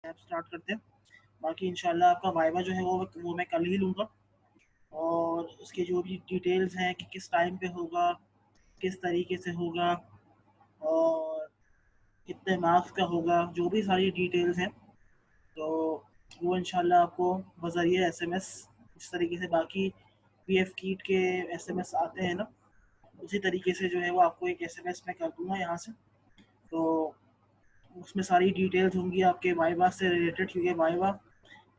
Lab start करते हैं। बाकी इंशाल्लाह आपका वाइवा जो है वो मैं कल ही लूँगा, और उसके जो भी डिटेल्स हैं कि किस टाइम पे होगा, किस तरीके से होगा, और कितने मार्क्स का होगा, जो भी सारी डिटेल्स हैं, तो वो इंशाल्लाह आपको बज़रिए एसएमएस, इस तरीके से बाकी पीएफ कीट के एसएमएस आते हैं ना, उसी तरीके से जो है वो आपको एक एसएमएस मैं कर दूंगा यहाँ से। तो उसमें सारी डिटेल्स होंगी आपके वाइवा से रिलेटेड, क्योंकि वाइवा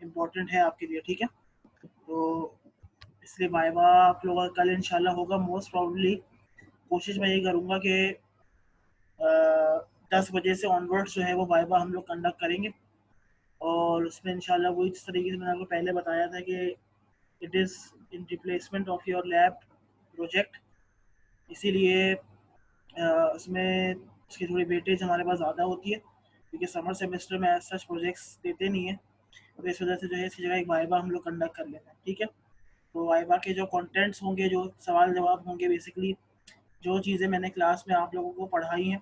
इम्पोर्टेंट है आपके लिए, ठीक है। तो इसलिए वाइवा आप लोगों का कल इंशाल्लाह होगा मोस्ट प्रॉब्ली। कोशिश मैं ये करूँगा कि 10 बजे से ऑनवर्ड्स जो है वो वाइवा हम लोग कंडक्ट करेंगे, और उसमें इंशाल्लाह वो इस तरीके से मैंने आपको पहले बताया था कि it is in replacement of your lab project, इसीलिए उसमें उसकी थोड़ी वेटेज हमारे पास ज़्यादा होती है, क्योंकि समर सेमेस्टर में ऐसा प्रोजेक्ट्स देते नहीं है, तो इस वजह से जो है इसकी जगह एक वाइवा हम लोग कंडक्ट कर लेते हैं, ठीक है। तो वाइवा के जो कंटेंट्स होंगे, जो सवाल जवाब होंगे, बेसिकली जो चीज़ें मैंने क्लास में आप लोगों को पढ़ाई हैं,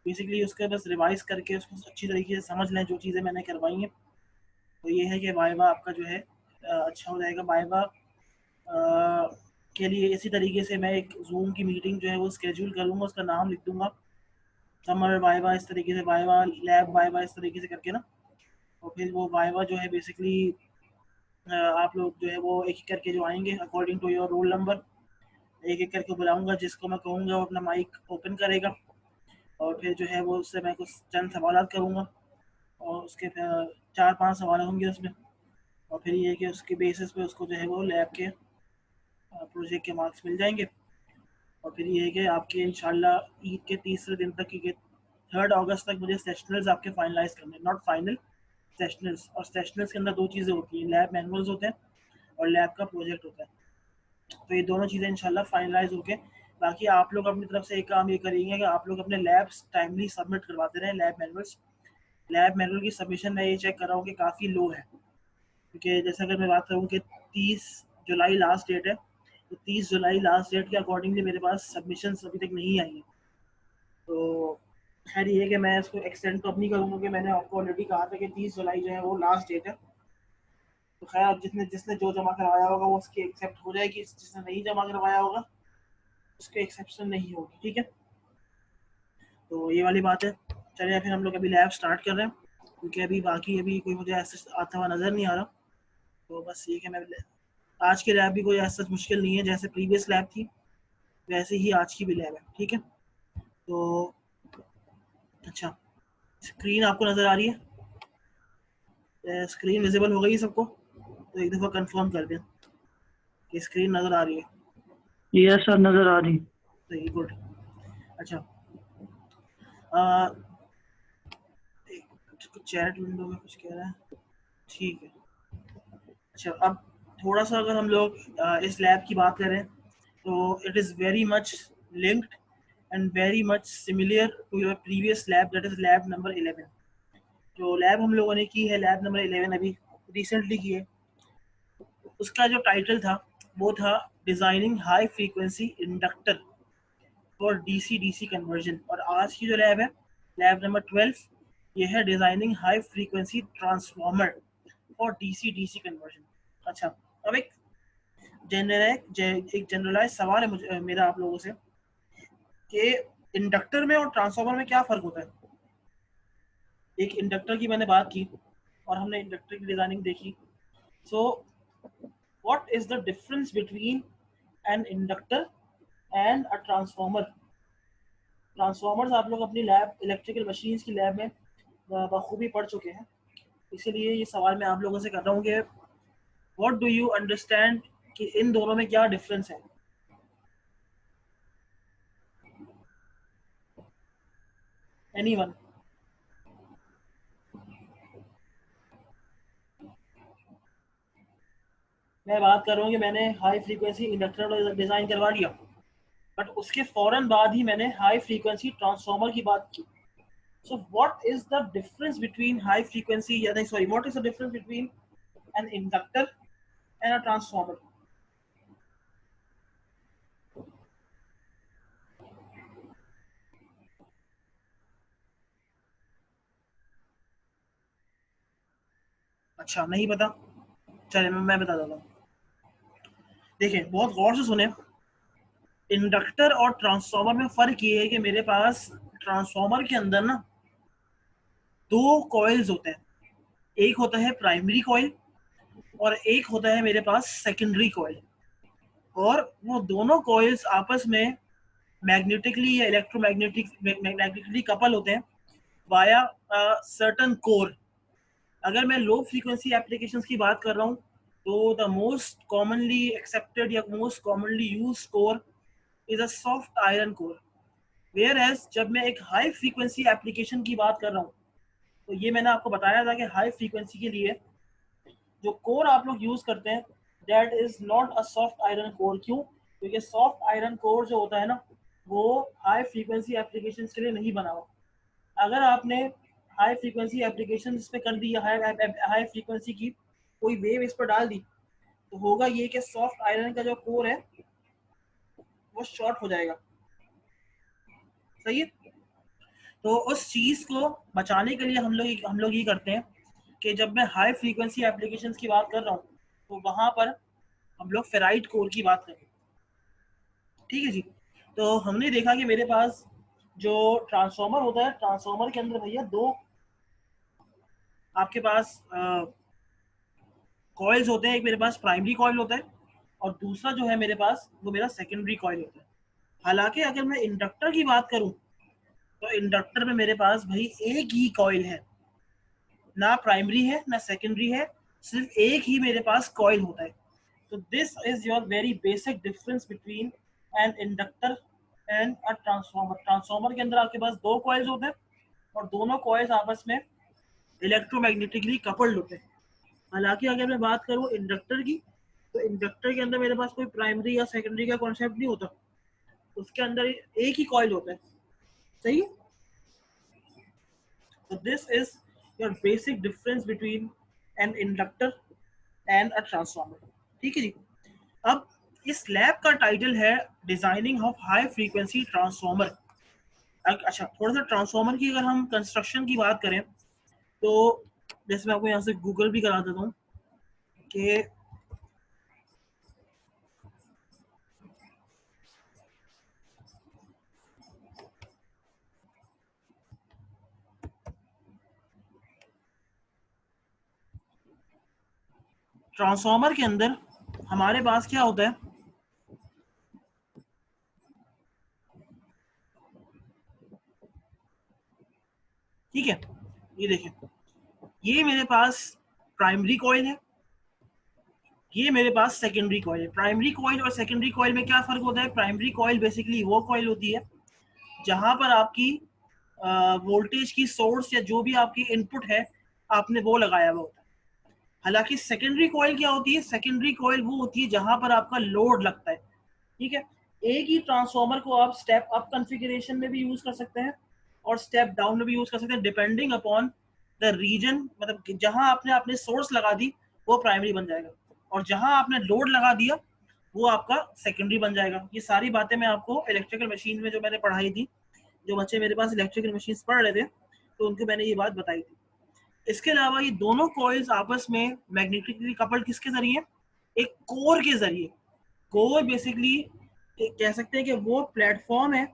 बेसिकली उसके बस रिवाइज करके उसको अच्छी तरीके से समझ लें जो चीज़ें मैंने करवाई हैं। तो ये है कि वाइवा आपका जो है अच्छा हो जाएगा। वाइवा के लिए इसी तरीके से मैं एक जूम की मीटिंग जो है वो स्केड्यूल करूँगा, उसका नाम लिख दूंगा समर वाइवा, इस तरीके से वाइवा, लैब वाइवा, इस तरीके से करके ना। और फिर वो वाइवा जो है बेसिकली आप लोग जो है वो एक एक करके जो आएंगे according to your roll number, एक एक करके बुलाऊंगा, जिसको मैं कहूँगा वो अपना माइक ओपन करेगा, और फिर जो है वो उससे मैं कुछ चंद सवाल करूँगा, और उसके 4-5 सवाल होंगे उसमें, और फिर ये है कि उसके बेसिस पे उसको जो है वो लैब के प्रोजेक्ट के मार्क्स मिल जाएंगे। और फिर ये है कि आपके इंशाल्लाह ईद के तीसरे दिन तक, क्योंकि 3 अगस्त तक मुझे सेशनल्स आपके फाइनलाइज करने, नॉट फाइनल, सेशनल्स। और सेशनल्स के अंदर 2 चीज़ें होती हैं, लैब मैनुअल्स होते हैं और लैब का प्रोजेक्ट होता है। तो ये दोनों चीज़ें इंशाल्लाह फाइनलाइज होके, बाकी आप लोग अपनी तरफ से एक काम ये करेंगे कि आप लोग अपने लैब्स टाइमली सबमिट करवाते रहें, लैब मैनुअल्स। लैब मैनुअल की सबमिशन मैं ये चेक कर रहा हूँ कि काफ़ी लो है, क्योंकि जैसे अगर मैं बात करूँ कि 30 जुलाई लास्ट डेट है, तो 30 जुलाई लास्ट डेट के अकॉर्डिंगली मेरे पास सबमिशन अभी तक नहीं आई है। तो खैर ये है कि मैं इसको एक्सटेंड तो अपनी करूँगा, कि मैंने आपको ऑलरेडी कहा था कि 30 जुलाई जो है वो लास्ट डेट है। तो खैर अब जिसने जिसने जो जमा करवाया होगा वो उसकी एक्सेप्ट हो जाएगी, जिसने नहीं जमा करवाया होगा उसके एक्सेप्शन नहीं होगी, ठीक है। तो ये वाली बात है। चलिए फिर हम लोग अभी लैब स्टार्ट कर रहे हैं, क्योंकि अभी बाकी अभी कोई मुझे ऐसा आता हुआ नज़र नहीं आ रहा। तो बस ये कि मैं आज की लैब भी कोई ऐसा मुश्किल नहीं है, जैसे प्रीवियस लैब थी वैसे ही आज की भी लैब है, ठीक है। तो अच्छा, स्क्रीन आपको नज़र आ रही है? स्क्रीन विजिबल हो गई सबको? तो एक दफ़ा कंफर्म कर दें कि स्क्रीन नज़र आ रही है। यस सर, नजर आ रही। सही, गुड। अच्छा, चैट विंडो में कुछ कह रहा है, ठीक है। अच्छा, अब थोड़ा सा अगर हम लोग इस लैब की बात करें, तो it is very much linked and very much similar to your previous lab, that is lab number 11। जो लैब हम लोगों ने की है, लैब नंबर 11 अभी रिसेंटली की है, उसका जो टाइटल था वो था designing high frequency inductor for DC DC conversion. और आज की जो लैब है, लैब नंबर 12, ये है designing high frequency transformer for DC DC conversion. अच्छा, अब एक जनरलाइज सवाल है मुझे मेरा आप लोगों से, कि इंडक्टर में और ट्रांसफार्मर में क्या फ़र्क होता है? एक इंडक्टर की मैंने बात की और हमने इंडक्टर की डिज़ाइनिंग देखी। So what is the difference between an inductor and a transformer? Transformers आप लोग अपनी लैब, इलेक्ट्रिकल मशीन्स की लैब में बखूबी पढ़ चुके हैं, इसीलिए ये सवाल मैं आप लोगों से कर रहा हूँ कि व्हाट डू यू अंडरस्टैंड कि इन दोनों में क्या डिफरेंस है? एनीवन? मैं बात कर रहा हूँ कि मैंने हाई फ्रीक्वेंसी इंडक्टर डिज़ाइन करवा लिया, बट उसके फ़ौरन बाद ही मैंने हाई फ्रीक्वेंसी ट्रांसफार्मर की बात की। So what is the difference between high frequency, या नहीं sorry, what is the difference between an inductor and a transformer? अच्छा नहीं पता, चलिए मैं बता देता हूँ। देखिए बहुत गौर से सुने, इंडक्टर और ट्रांसफार्मर में फर्क ये है कि मेरे पास ट्रांसफार्मर के अंदर ना दो कॉइल्स होते हैं, एक होता है प्राइमरी कॉइल और एक होता है मेरे पास सेकेंडरी कॉइल, और वो दोनों कॉइल्स आपस में मैग्नेटिकली या मैग्नेटिकली कपल होते हैं वाया सर्टन कोर। अगर मैं लो फ्रीक्वेंसी एप्लीकेशंस की बात कर रहा हूँ तो द मोस्ट कॉमनली एक्सेप्टेड या most commonly use core is a soft iron core. Whereas जब मैं एक हाई फ्रीक्वेंसी एप्लीकेशन की बात कर रहा हूँ तो ये मैंने आपको बताया था कि हाई फ्रीक्वेंसी के लिए जो कोर आप लोग यूज करते हैं that is not a soft iron core. क्यों? क्योंकि सॉफ्ट आयरन कोर जो होता है ना वो हाई फ्रीक्वेंसी एप्लीकेशन के लिए नहीं बना हुआ। अगर आपने हाई फ्रीक्वेंसी एप्लीकेशन पे कर दी, हाई फ्रीक्वेंसी की कोई वेव इस पर डाल दी, तो होगा ये कि सॉफ्ट आयरन का जो कोर है वो शॉर्ट हो जाएगा। सही है? तो उस चीज को बचाने के लिए हम लोग ये करते हैं कि जब मैं हाई फ्रीक्वेंसी एप्लीकेशंस की बात कर रहा हूँ तो वहां पर हम लोग फेराइट कोर की बात करें। ठीक है जी। तो हमने देखा कि मेरे पास जो ट्रांसफार्मर होता है, ट्रांसफार्मर के अंदर भैया दो आपके पास कॉइल्स होते हैं। एक मेरे पास प्राइमरी कॉइल होता है और दूसरा जो है मेरे पास वो मेरा सेकेंडरी कॉइल होता है। हालांकि अगर मैं इंडक्टर की बात करूं तो इंडक्टर में मेरे पास भाई एक ही कॉइल है, ना प्राइमरी है ना सेकेंडरी है, सिर्फ एक ही मेरे पास कॉइल होता है। तो this is your very basic difference between an inductor and a transformer. Transformer के अंदर आपके पास दो कॉइल्स होते हैं और दोनों कॉइल्स आपस में इलेक्ट्रोमैग्नेटिकली कपल्ड होते हैं। हालांकि अगर मैं बात करूं इंडक्टर की तो इंडक्टर के अंदर मेरे पास कोई प्राइमरी या सेकेंडरी का कॉन्सेप्ट नहीं होता, उसके अंदर एक ही कॉइल होता है। सही है? So this is your basic difference between an inductor and a transformer. ठीक है जी। अब इस लैब का टाइटल है designing of high frequency transformer. अच्छा थोड़ा सा ट्रांसफार्मर की अगर हम कंस्ट्रक्शन की बात करें तो जैसे मैं आपको यहाँ से गूगल भी करा देता हूँ कि ट्रांसफार्मर के अंदर हमारे पास क्या होता है। ठीक है, ये देखें, ये मेरे पास प्राइमरी कॉइल है, ये मेरे पास सेकेंडरी कॉइल है। प्राइमरी कॉइल और सेकेंडरी कॉइल में क्या फर्क होता है? प्राइमरी कॉइल बेसिकली वो कॉइल होती है जहां पर आपकी वोल्टेज की सोर्स या जो भी आपकी इनपुट है आपने वो लगाया हुआ होता है। हालांकि सेकेंडरी कॉइल क्या होती है? सेकेंडरी कॉइल वो होती है जहां पर आपका लोड लगता है। ठीक है, एक ही ट्रांसफार्मर को आप स्टेप अप कॉन्फ़िगरेशन में भी यूज कर सकते हैं और स्टेप डाउन में भी यूज कर सकते हैं डिपेंडिंग अपॉन द रीजन। मतलब जहां आपने अपने सोर्स लगा दी वो प्राइमरी बन जाएगा और जहां आपने लोड लगा दिया वो आपका सेकेंडरी बन जाएगा। ये सारी बातें मैं आपको इलेक्ट्रिकल मशीन में जो मैंने पढ़ाई थी, जो बच्चे मेरे पास इलेक्ट्रिकल मशीन पढ़ रहे थे तो उनको मैंने ये बात बताई थी। इसके अलावा ये दोनों कॉइल्स आपस में मैग्नेटिकली कपल्ड किसके जरिए? एक कोर के जरिए। कोर बेसिकली कह सकते हैं कि वो प्लेटफॉर्म है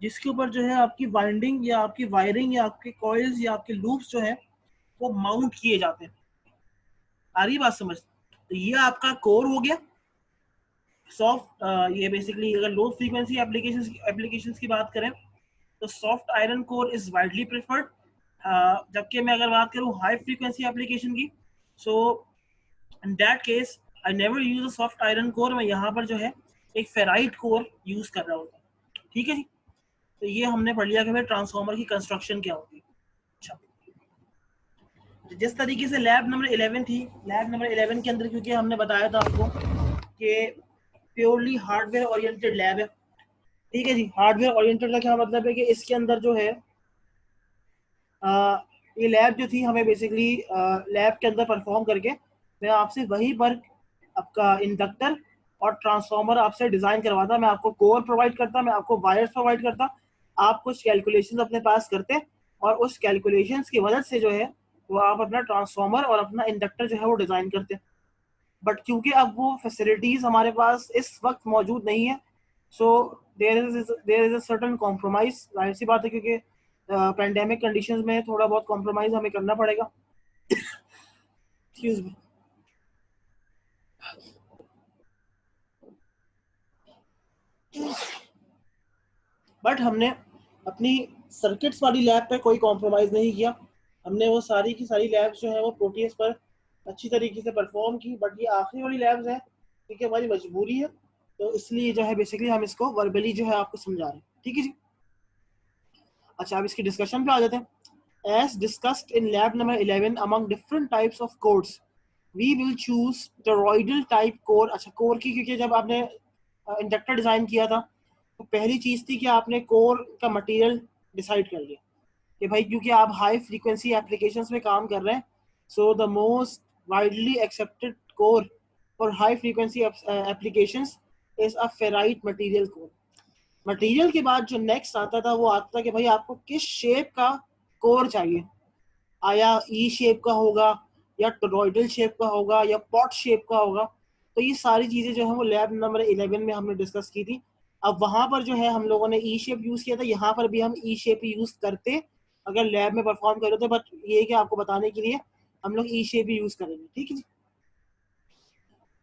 जिसके ऊपर जो है आपकी वाइंडिंग या आपकी वायरिंग या आपके कॉइल्स या आपके लूप्स जो है वो माउंट किए जाते हैं। आ रही बात समझ? तो ये आपका कोर हो गया सॉफ्ट। ये बेसिकली अगर लो फ्रीक्वेंसी एप्लीकेशंस की बात करें तो soft iron core is widely preferred. जबकि मैं अगर बात करूं हाई फ्रीक्वेंसी एप्लीकेशन की, so in that case I never use a soft iron core. मैं यहाँ पर जो है एक फेराइट कोर यूज कर रहा होता है। ठीक है जी। तो ये हमने पढ़ लिया कि भाई ट्रांसफार्मर की कंस्ट्रक्शन क्या होती है। अच्छा, तो जिस तरीके से लैब नंबर 11 थी, लैब नंबर 11 के अंदर क्योंकि हमने बताया था आपको कि प्योरली हार्डवेयर ओरिएंटेड लैब है। ठीक है जी। हार्डवेयर ओरिएंटेड का क्या मतलब है कि इसके अंदर जो है ये लैब जो थी हमें बेसिकली लैब के अंदर परफॉर्म करके मैं आपसे वहीं पर आपका इंडक्टर और ट्रांसफार्मर आपसे डिजाइन करवाता। मैं आपको कोर प्रोवाइड करता, मैं आपको वायर्स प्रोवाइड करता, आप कुछ कैलकुलेशंस अपने पास करते और उस कैलकुलेशंस की मदद से जो है वो आप अपना ट्रांसफार्मर और अपना इंडक्टर जो है वो डिज़ाइन करते हैं। बट क्योंकि अब वो फैसिलिटीज़ हमारे पास इस वक्त मौजूद नहीं है, so there is a certain compromise. जाहिर सी बात है, क्योंकि पेंडेमिक कंडीशंस में थोड़ा बहुत कॉम्प्रोमाइज हमें करना पड़ेगा। Excuse me. बट हमने अपनी सर्किट्स वाली लैब पे कोई कॉम्प्रोमाइज़ नहीं किया। हमने वो सारी की सारी लैब्स जो है वो प्रोटीएस पर अच्छी तरीके से परफॉर्म की। बट ये आखिरी वाली लैब्स है क्योंकि हमारी मजबूरी है, तो इसलिए जो है बेसिकली हम इसको वर्बली जो है आपको समझा रहे हैं। ठीक है जी। अच्छा, अब इसकी डिस्कशन पे आ जाते हैं। As discussed in lab number 11 among different types of cores we will choose toroidal type core. अच्छा, कोर की, क्योंकि जब आपने इंडक्टर डिजाइन किया था तो पहली चीज थी कि आपने कोर का मटेरियल डिसाइड कर लिया कि भाई क्योंकि आप हाई फ्रीक्वेंसी एप्लीकेशंस में काम कर रहे हैं, so the most widely accepted core for high frequency applications is a ferrite material core. Material के बाद जो नेक्स्ट आता था वो आता था कि भाई आपको किस शेप का कोर चाहिए। आया ई शेप का होगा या टोरॉइडल शेप का होगा या पॉट शेप का होगा। तो ये सारी चीज़ें जो है वो लैब नंबर 11 में हमने डिस्कस की थी। अब वहां पर जो है हम लोगों ने ई शेप यूज़ किया था, यहाँ पर भी हम ई शेप यूज़ करते अगर लैब में परफॉर्म कर रहे थे। बट ये कि आपको बताने के लिए हम लोग ई शेप ही यूज़ करेंगे। ठीक है जी।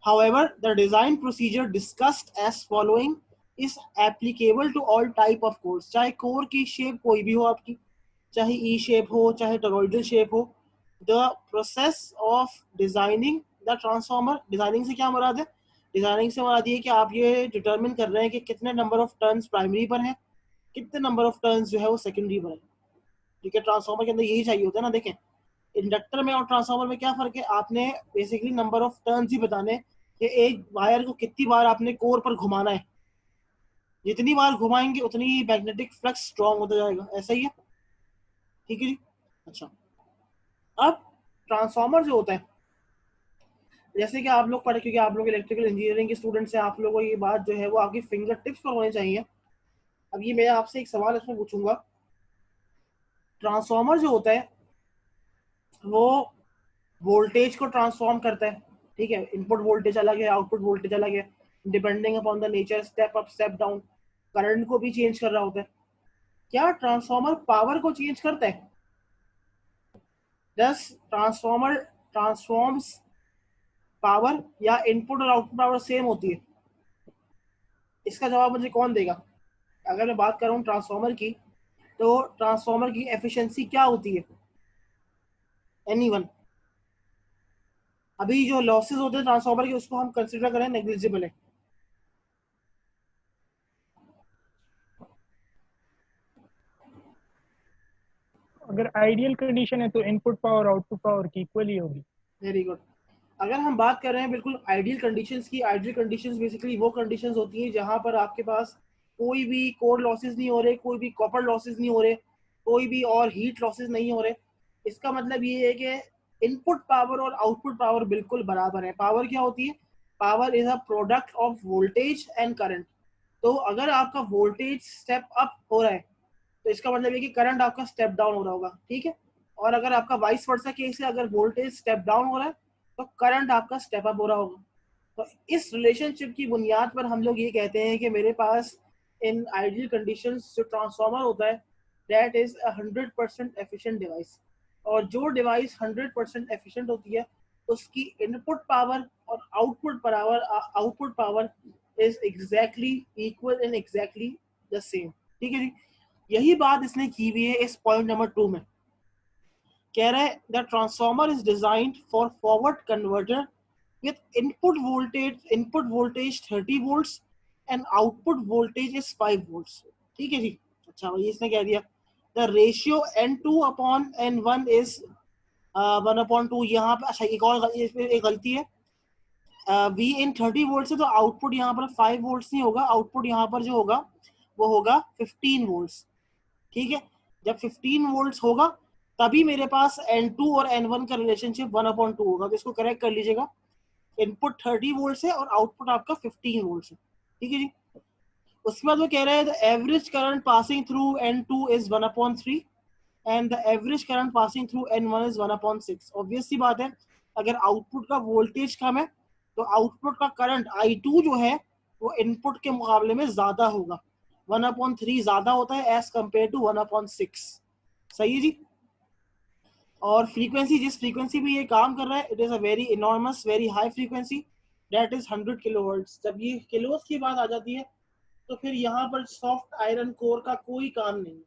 However, the design procedure discussed as following is applicable to all type of cores। चाहे कोर की शेप कोई भी हो आपकी, चाहे ई शेप हो चाहे टोरॉइडल शेप हो। The process of designing the transformer, designing से क्या मुराद है? डिजाइनिंग से मुराद ये कि आप ये डिटरमिन कर रहे हैं कि कितने नंबर ऑफ टर्न्स प्राइमरी पर हैं, कितने नंबर ऑफ टर्न्स जो है वो सेकेंडरी पर है। ठीक है, ट्रांसफॉर्मर के अंदर यही चाहिए होता है ना। देखें, इंडक्टर में और ट्रांसफार्मर में क्या फर्क है? आपने बेसिकली नंबर ऑफ टर्न्स ही बताने कि एक वायर को कितनी बार आपने कोर पर घुमाना है। जितनी बार घुमाएंगे उतनी ही मैग्नेटिक फ्लक्स स्ट्रांग होता जाएगा। ऐसा ही है। ठीक है जी। अच्छा, अब ट्रांसफार्मर जो होता है, जैसे कि आप लोग पढ़े, क्योंकि आप लोग इलेक्ट्रिकल इंजीनियरिंग के स्टूडेंट्स हैं, आप लोगों को ये बात जो है वो आपकी फिंगर टिप्स पर होनी चाहिए। अब ये मैं आपसे एक सवाल इसमें पूछूंगा। ट्रांसफार्मर जो होता है वो वोल्टेज को ट्रांसफॉर्म करता है। ठीक है, इनपुट वोल्टेज अलग है, आउटपुट वोल्टेज अलग है, depending upon the nature, step up step down. Current को भी चेंज कर रहा होता है। क्या ट्रांसफॉर्मर पावर को चेंज करता है? दस ट्रांसफॉर्मर ट्रांसफॉर्म्स पावर, या इनपुट और आउटपुट पावर सेम होती है? इसका जवाब मुझे कौन देगा? अगर मैं बात कर रहा हूँ ट्रांसफॉर्मर की, तो ट्रांसफॉर्मर की एफिशिएंसी क्या होती है? एनीवन? अभी जो लॉसेस होते हैं ट्रांसफॉर्मर के उसको हम कंसिडर करें नेग्लिजिबल है। अगर आइडियल कंडीशन है तो इनपुट पावर आउटपुट पावर की इक्वली होगी। Very good. अगर हम बात कर रहे हैं बिल्कुल आइडियल कंडीशंस की, आइडियल कंडीशंस बेसिकली वो कंडीशंस होती हैं जहां पर आपके पास कोई भी कोर लॉसेस नहीं हो रहे, कोई भी कॉपर लॉसेस नहीं हो रहे, कोई भी और हीट लॉसेस नहीं हो रहे। इसका मतलब ये है कि इनपुट पावर और आउटपुट पावर बिल्कुल बराबर है। पावर क्या होती है? Power is a product of voltage and current. तो अगर आपका वोल्टेज स्टेप अप हो रहा है तो इसका मतलब है कि करंट आपका स्टेप डाउन हो रहा होगा। ठीक है, और अगर आपका वाइस वर्सा केस है, अगर वोल्टेज स्टेप डाउन हो रहा है तो करंट आपका स्टेप अप हो रहा होगा। तो इस रिलेशनशिप की बुनियाद पर हम लोग ये कहते हैं कि मेरे पास इन आइडियल कंडीशंस जो ट्रांसफार्मर होता है दैट इज 100% एफिशिएंट डिवाइस। और जो डिवाइस 100% एफिशिएंट होती है उसकी इनपुट पावर और output power is exactly equal and exactly the same. ठीक है जी। यही बात इसने की हुई है इस पॉइंट नंबर 2 में। कह रहा है the transformer is designed for forward converter with input voltage 30 volts and output voltage is 5 volts. ठीक है जी। अच्छा, भाई इसने कह दिया the ratio N2 upon N1 is 1/2। यहाँ पे अच्छा एक गलती है। वी इन 30 वोल्ट से तो आउटपुट यहाँ पर 5 वोल्ट्स नहीं होगा, आउटपुट यहाँ पर जो होगा वो होगा 15 वोल्ट्स। ठीक है, जब 15 वोल्ट्स होगा तभी मेरे पास N2 और N1 का रिलेशनशिप 1/2 होगा। तो इसको करेक्ट कर लीजिएगा। इनपुट 30 वोल्ट है और आउटपुट आपका 15 वोल्ट है। ठीक है जी। उसके बाद वो कह रहे हैं average current passing through N2 is 1/3 and the average current passing through N1 is 1/6। Obvious सी बात है, अगर आउटपुट का वोल्टेज कम है तो आउटपुट का करंट I2 जो है वो इनपुट के मुकाबले में ज्यादा होगा। 1/3 ज्यादा होता है एज कंपेयर टू 1/6। सही है जी। और फ्रीक्वेंसी, जिस फ्रीक्वेंसी पे ये काम कर रहा है, it is a very enormous very high frequency, that is 100 kilohertz. जब ये किलोस की बात आ जाती है तो फिर यहाँ पर सॉफ्ट आयरन कोर का कोई काम नहीं,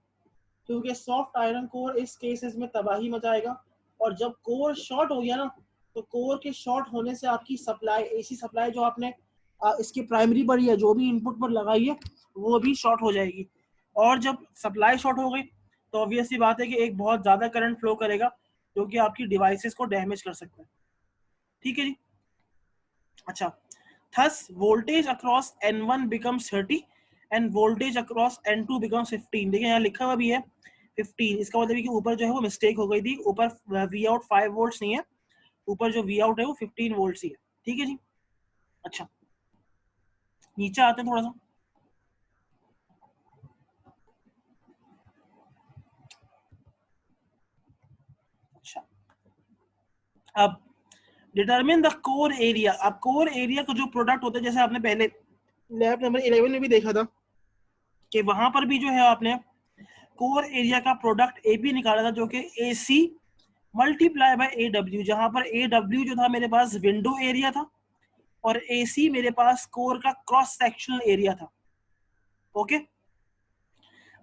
क्योंकि सॉफ्ट आयरन कोर इस केसेस में तबाही मचाएगा। और जब कोर शॉर्ट हो गया ना, तो कोर के शॉर्ट होने से आपकी सप्लाई, एसी सप्लाई जो आपने इसके प्राइमरी पर या जो भी इनपुट पर लगाई है वो भी शॉर्ट हो जाएगी। और जब सप्लाई शॉर्ट हो गई तो ऑब्वियस सी बात है कि एक बहुत ज़्यादा करंट फ्लो करेगा जो कि आपकी डिवाइसेस को डैमेज कर सकता है। ठीक है जी। अच्छा, thus voltage across N1 becomes 30 and voltage across N2 becomes 15। देखिए यहाँ लिखा हुआ भी है 15, इसका मतलब है कि ऊपर जो है वो मिस्टेक हो गई थी, ऊपर वी आउट 5 वोल्ट्स नहीं है, ऊपर जो वी आउट है वो 15 वोल्ट्स ही है। ठीक है जी। अच्छा, नीचे आते हैं थोड़ा सा। अच्छा, अब डिटरमिन द कोर एरिया। अब कोर एरिया का जो प्रोडक्ट होता है, जैसे आपने पहले लैब नंबर 11 में भी देखा था कि वहां पर भी जो है आपने कोर एरिया का प्रोडक्ट एपी निकाला था, जो कि AC मल्टीप्लाई बाय AW, जहां पर AW जो था मेरे पास विंडो एरिया था और AC मेरे पास कोर का क्रॉस सेक्शनल एरिया था। ओके।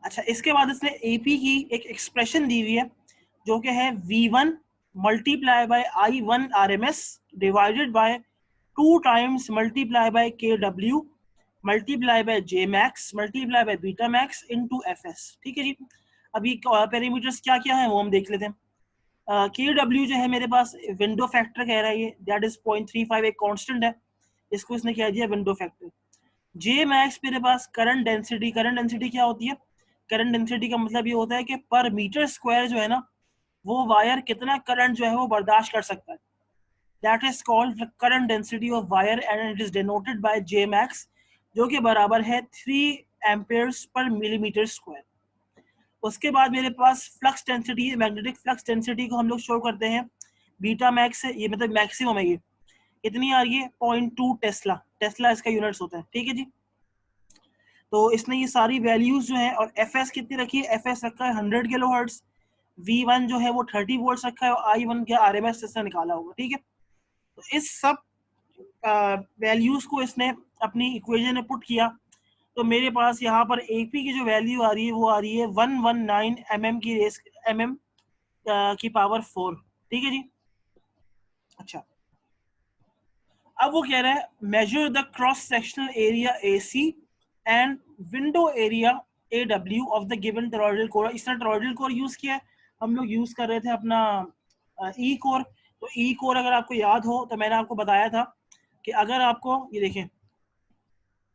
अच्छा, इसके बाद इसने AP की एक एक्सप्रेशन दी हुई है जो कि है V1 multiply by I1 RMS divided by 2 times multiply by KW multiply by J max multiply by beta max into FS। ठीक है जी। अभी पैरामीटर्स क्या क्या है वो हम देख लेते हैं। KW जो है मेरे पास विंडो फैक्टर कह रहा है, ये दैट इज 0.35, एक कांस्टेंट है, इसको इसने कह दिया विंडो फैक्टर। J मैक्स मेरे पास करंट डेंसिटी। करंट डेंसिटी क्या होती है? करंट डेंसिटी का मतलब ये होता है कि पर मीटर स्क्वायर जो है ना, वो वायर कितना करंट जो है वो बर्दाश्त कर सकता है। That is called the current density of wire and it is denoted by J max, जो कि बराबर है 3 एम्पेयर्स पर मिलीमीटर स्क्वायर। उसके बाद मेरे पास flux density, magnetic flux density को हम लोग शो करते हैं बीटा मैक्स से, ये मतलब मैक्सिमम है, ये कितनी आ रही है 0.2 टेस्ला। टेस्ला इसका यूनिट्स होता है। ठीक है जी। तो इसने ये सारी वैल्यूज जो है, और एफएस कितनी रखी है? एफएस रखा है 100 किलो हर्ट्ज, V1 जो है वो 30 वोल्ट रखा है और I1 के RMS से निकाला होगा। ठीक है। तो इस सब वैल्यूज को इसने अपनी इक्वेशन में पुट किया, तो मेरे पास यहाँ पर AP की जो वैल्यू आ रही है वो आ रही है 119 mm की रेस mm की पावर 4। ठीक है जी। अच्छा, अब वो कह रहा है measure the cross sectional area AC and window area AW of the given toroidal core. इसने टॉरॉइडल कोर यूज किया है, हम लोग यूज कर रहे थे अपना E कोर। तो E कोर अगर आपको याद हो तो मैंने आपको बताया था कि अगर आपको ये देखें,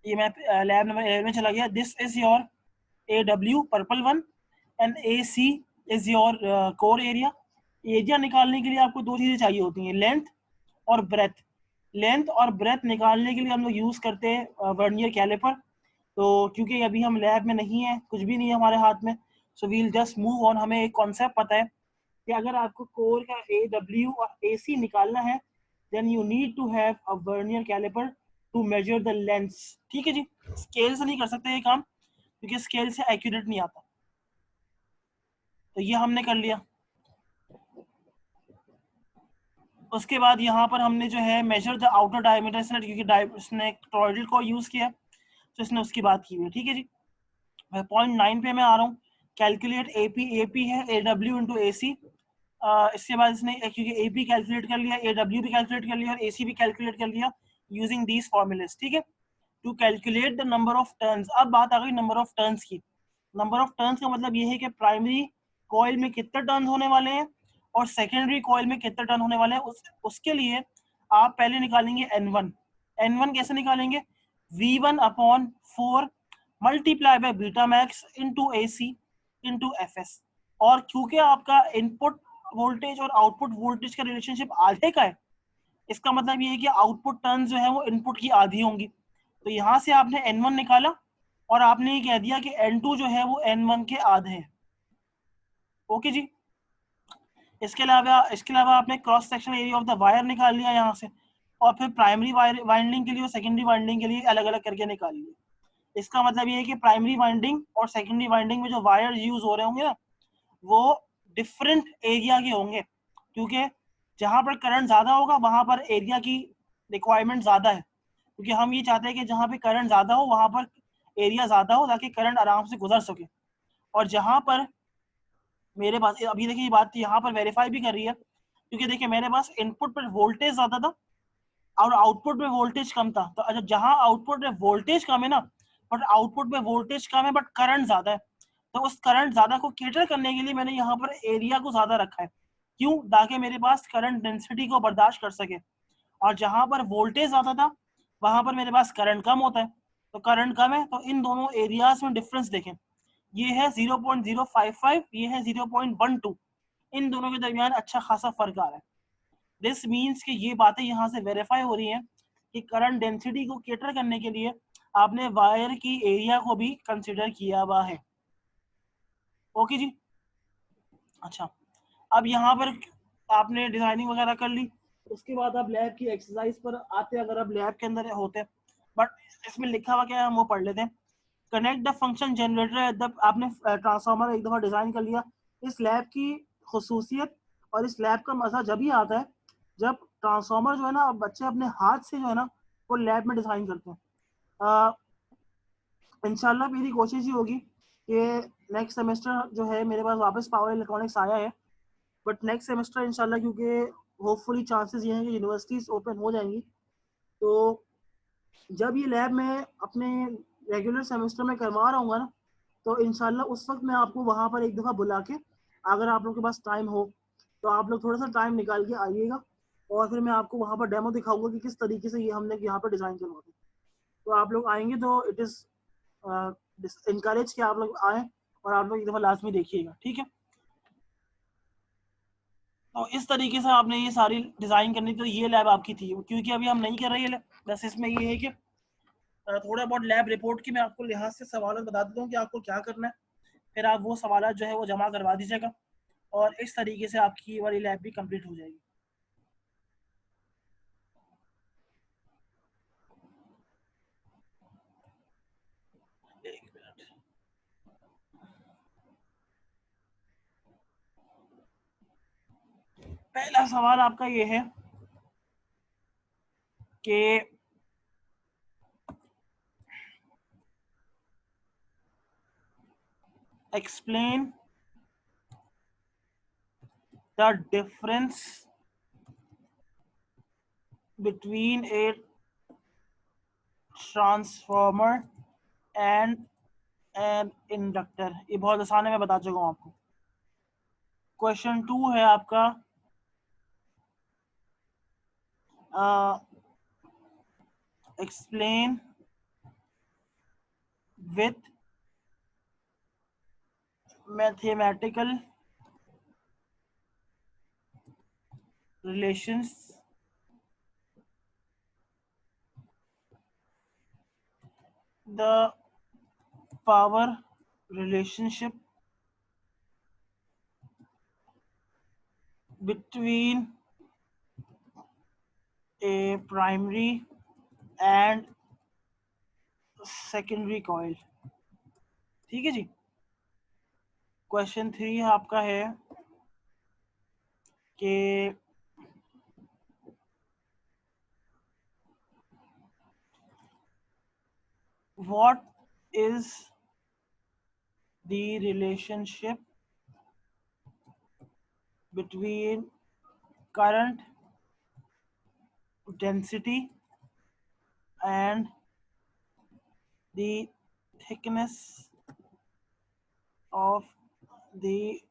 ये मैं लैब नंबर 11 में चला गया, this is your AW purple one and AC is your core area. Area निकालने के लिए आपको दो चीजें चाहिए होती हैं, लेंथ और ब्रेथ। लेंथ और ब्रेथ निकालने के लिए हम लोग यूज करते हैं वर्नियर कैलिपर। तो क्योंकि अभी हम लैब में नहीं है, कुछ भी नहीं है हमारे हाथ में, so we'll just move on. हमें एक कॉन्सेप्ट पता है कि अगर आपको कोर का AW और AC निकालना है, then you need to have a vernier caliper to measure the lengths. ठीक है जी। स्केल से नहीं कर सकते ये काम, क्योंकि स्केल से एक्यूरेट नहीं आता। तो ये हमने कर लिया। उसके बाद यहाँ पर हमने जो है मेजर द आउटर डायमीटर, क्योंकि इसने टॉरॉइडल को यूज किया तो इसने उसकी बात की हुई है। ठीक है जी। 0.9 पे मैं आ रहा हूँ। कैलकुलेट AP है AW इंटू AC। इसके बाद इसने क्योंकि AP कैलकुलेट कर लिया, AW भी कैलकुलेट कर लिया और AC भी कैलकुलेट कर लिया यूजिंग दीज फॉर्मूलाज। ठीक है। To calculate the number of turns. अब बात आ गई नंबर ऑफ टर्न्स की। नंबर ऑफ टर्न्स का मतलब ये है कि प्राइमरी कॉइल में कितने टर्न होने वाले हैं और सेकेंडरी कॉइल में कितने टर्न होने वाले हैं। उसके लिए आप पहले निकालेंगे N1। N1 कैसे निकालेंगे? V1/4 multiply by beta max into AC into FS। और क्योंकि आपका इनपुट वोल्टेज और आउटपुट वोल्टेज का रिलेशनशिप आधे का है, इसका मतलब ये है कि आउटपुट टर्न जो है वो इनपुट की आधी होंगी। तो यहाँ से आपने N1 निकाला और आपने ये कह दिया कि N2 जो है वो N1 के आधे है। ओके जी। इसके अलावा आपने cross section area of the wire निकाल लिया यहाँ से, और फिर प्राइमरी वाइंडिंग के लिए और सेकेंडरी वाइंडिंग के लिए अलग अलग करके निकाल लिया। इसका मतलब ये है कि प्राइमरी वाइंडिंग और सेकेंडरी वाइंडिंग में जो वायर यूज हो रहे होंगे ना, वो डिफरेंट एरिया के होंगे, क्योंकि जहां पर करंट ज्यादा होगा वहां पर एरिया की रिक्वायरमेंट ज्यादा है, क्योंकि हम ये चाहते हैं कि जहां पे करंट ज्यादा हो वहां पर एरिया ज्यादा हो, ताकि करंट आराम से गुजर सके। और जहां पर मेरे पास अभी देखिए ये बात यहाँ पर वेरीफाई भी कर रही है, क्योंकि देखिए मेरे पास इनपुट पर वोल्टेज ज्यादा था और आउटपुट में वोल्टेज कम था। तो अच्छा, जहां आउटपुट में वोल्टेज कम है ना, बट आउटपुट में वोल्टेज कम है बट करंट ज्यादा है, तो उस करंट ज्यादा को कैटर करने के लिए मैंने यहाँ पर एरिया को ज्यादा रखा है। क्यों? ताकि मेरे पास करंट डेंसिटी को बर्दाश्त कर सके। और जहां पर वोल्टेज ज्यादा था वहां पर मेरे पास करंट कम होता है, तो करंट कम है, तो इन दोनों एरियाज में डिफरेंस देखें, ये है 0.055, ये है 0.12, इन दोनों के दरमियान अच्छा खासा फर्क आ रहा है। दिस मीन्स कि ये बातें यहाँ से वेरीफाई हो रही हैं कि करंट डेंसिटी को कैटर करने के लिए आपने वायर की एरिया को भी कंसिडर किया हुआ है। ओके जी। अच्छा, अब यहाँ पर आपने डिजाइनिंग वगैरह कर ली, उसके बाद आप लैब की एक्सरसाइज पर आते हैं, अगर आप लैब के अंदर होते हैं, बट इसमें लिखा हुआ क्या है हम वो पढ़ लेते हैं। कनेक्ट द फंक्शन जनरेटर, आपने ट्रांसफार्मर एक दफा डिजाइन कर लिया। इस लैब की खसूसियत और इस लैब का मजा जब ही आता है जब ट्रांसफार्मर जो है ना बच्चे अपने हाथ से जो है ना वो लैब में डिजाइन करते हैं। इंशाल्लाह मेरी कोशिश ही होगी कि नेक्स्ट सेमेस्टर जो है मेरे पास वापस पावर इलेक्ट्रॉनिक्स आया है, बट नेक्स्ट सेमेस्टर इंशाल्लाह, क्योंकि होपफुली चांसेस ये हैं कि यूनिवर्सिटीज ओपन हो जाएंगी, तो जब ये लैब मैं अपने रेगुलर सेमेस्टर में करवा रहा हूँ ना, तो इंशाल्लाह उस वक्त मैं आपको वहाँ पर एक दफ़ा बुला के, अगर आप लोग के पास टाइम हो तो आप लोग थोड़ा सा टाइम निकाल के आइएगा, और फिर मैं आपको वहाँ पर डेमो दिखाऊंगा कि किस तरीके से ये हमने यहाँ पर डिज़ाइन करवा दी। तो आप लोग आएंगे तो इट इज़ इनकरेज कि आप लोग आएँ और आप लोग एक दफ़ा लाजमी देखिएगा, ठीक है। तो इस तरीके से आपने ये सारी डिज़ाइन करनी, तो ये लैब आपकी थी, क्योंकि अभी हम नहीं कर रहे हैं। बस इसमें ये है कि थोड़ा बहुत लैब रिपोर्ट की मैं आपको लिहाज से सवाल बता देता हूँ कि आपको क्या करना है, फिर आप वो सवाल जो है वो जमा करवा दीजिएगा, और इस तरीके से आपकी ये वाली लैब भी कंप्लीट हो जाएगी। एक मिनट। पहला सवाल आपका ये है कि explain the difference between a transformer and an inductor। ये बहुत आसान है, मैं बता चुका हूँ आपको। क्वेश्चन 2 है आपका explain with mathematical relations the power relationship between a primary and secondary coil। ठीक है जी। क्वेश्चन 3 आपका है कि what is the relationship between current density and the thickness of the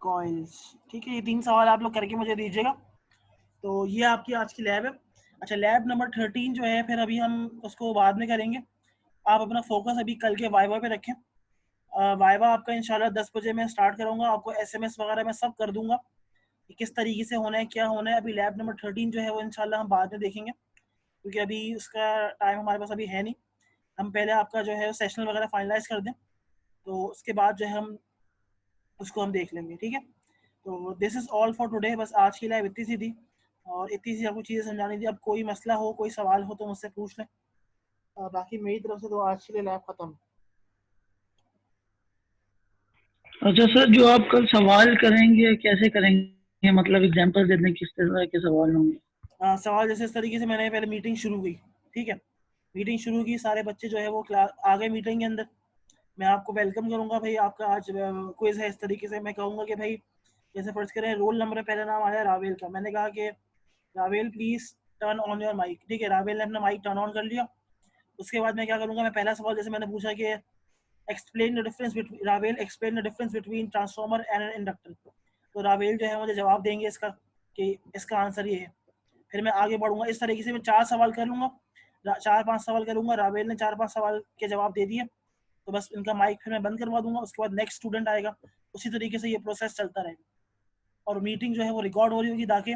coils। ठीक है, ये 3 सवाल आप लोग करके मुझे दीजिएगा। तो ये आपकी आज की लैब है। अच्छा, लैब नंबर 13 जो है फिर अभी हम उसको बाद में करेंगे। आप अपना फोकस अभी कल के वाइवा पे रखें। वाइवा आपका इंशाल्लाह 10 बजे मैं स्टार्ट करूँगा, आपको SMS वगैरह मैं सब कर दूंगा कि किस तरीके से होना है, क्या होना है। अभी लैब नंबर 13 जो है वो इंशाल्लाह हम बाद में देखेंगे, क्योंकि अभी उसका टाइम हमारे पास अभी है नहीं। हम पहले आपका जो है सेशनल वगैरह फाइनलाइज कर दें, तो उसके बाद जो है हम उसको हम देख लेंगे, ठीक है। तो this is all for today, बस आज की लाइव इतनी सी थी और इतनी सी आपको चीज़ें समझानी थी। अब कोई मसला हो, कोई सवाल हो तो मुझसे पूछ लें, बाकी मेरी तरफ से तो आज के लिए लाइव ख़त्म। अच्छा सर, जो आप कल सवाल करेंगे कैसे करेंगे, मतलब एग्जांपल दे दें किस तरह के सवाल होंगे? सवाल जैसे इस तरीके से, मैंने पहले मीटिंग शुरू की, ठीक है, मीटिंग शुरू की, सारे बच्चे जो है वो क्लास आ गए मीटिंग के अंदर। मैं आपको वेलकम करूंगा भाई, आपका आज क्विज है। इस तरीके से मैं कहूंगा कि भाई, जैसे फर्ज करें रोल नंबर में पहला नाम आया रावेल का, मैंने कहा कि Ravel please turn on your mike, ठीक है, रावेल ने अपना माइक टर्न ऑन कर लिया। उसके बाद मैं क्या करूंगा, मैं पहला सवाल जैसे मैंने पूछा कि explain the difference between, Rawail explain the difference between transformer and an inductor, तो रावेल जो है मुझे जवाब देंगे इसका कि इसका आंसर ये है। फिर मैं आगे बढ़ूंगा, इस तरीके से मैं 4 सवाल कर लूंगा, 4-5 सवाल करूंगा, रावेल ने 4-5 सवाल के जवाब दे दिए, तो बस इनका माइक फिर मैं बंद करवा दूंगा। उसके बाद नेक्स्ट स्टूडेंट आएगा, उसी तरीके से ये प्रोसेस चलता रहेगा। और मीटिंग जो है वो रिकॉर्ड हो रही होगी, ताकि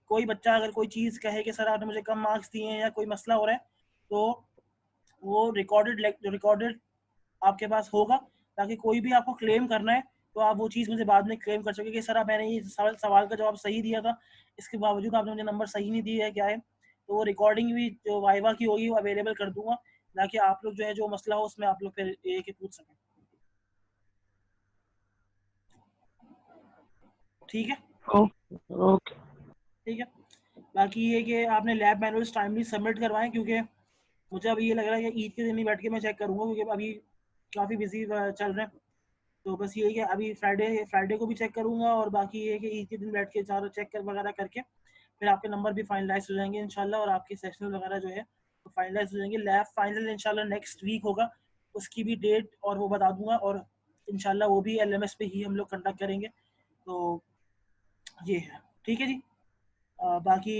कोई बच्चा अगर कोई चीज़ कहे कि सर आपने मुझे कम मार्क्स दिए हैं या कोई मसला हो रहा है, तो वो रिकॉर्डेड आपके पास होगा, ताकि कोई भी आपको क्लेम करना है तो आप वो चीज़ मुझे बाद में क्लेम कर सके कि सर आप, मैंने ये सवाल का जवाब सही दिया था, इसके बावजूद आपने मुझे नंबर सही नहीं दिया है, क्या है। तो वो रिकॉर्डिंग भी जो वाइवा की होगी वो अवेलेबल कर दूंगा, ताकि आप लोग जो है जो मसला हो उसमें आप लोग फिर एक ही पूछ सकें, ठीक है। ओके। ठीक है, बाकी ये कि आपने लैब मैनुअल्स टाइमली सबमिट करवाएं, क्योंकि मुझे अभी ये लग रहा है कि ईद के दिन ही बैठ के मैं चेक करूँगा, क्योंकि अभी काफ़ी बिजी चल रहे हैं। तो बस ये है कि अभी फ्राइडे फ्राइडे को भी चेक करूँगा, और बाकी ये है कि ईद के दिन बैठ के सारा चेक कर वगैरह करके फिर आपके नंबर भी फाइनलाइज हो जाएंगे इंशाल्लाह, और आपके सेशनल वगैरह जो है तो फाइनलाइज हो जाएंगे। लैब फाइनल इंशाल्लाह नेक्स्ट वीक होगा, उसकी भी डेट और वो बता दूंगा, और इंशाल्लाह वो भी LMS पे ही हम लोग कंडक्ट करेंगे। तो ये है, ठीक है जी। बाकी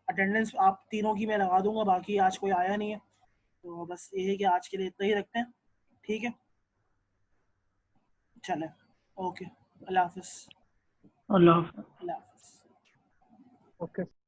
अटेंडेंस आप तीनों की मैं लगा दूंगा, बाकी आज कोई आया नहीं है, तो बस ये है कि आज के लिए इतना ही रखते हैं, ठीक है, चलें, ओके, अल्लाह हाफिज़। अल्लाह हाफ़िज़। अल्लाह हाफिज़। ओके।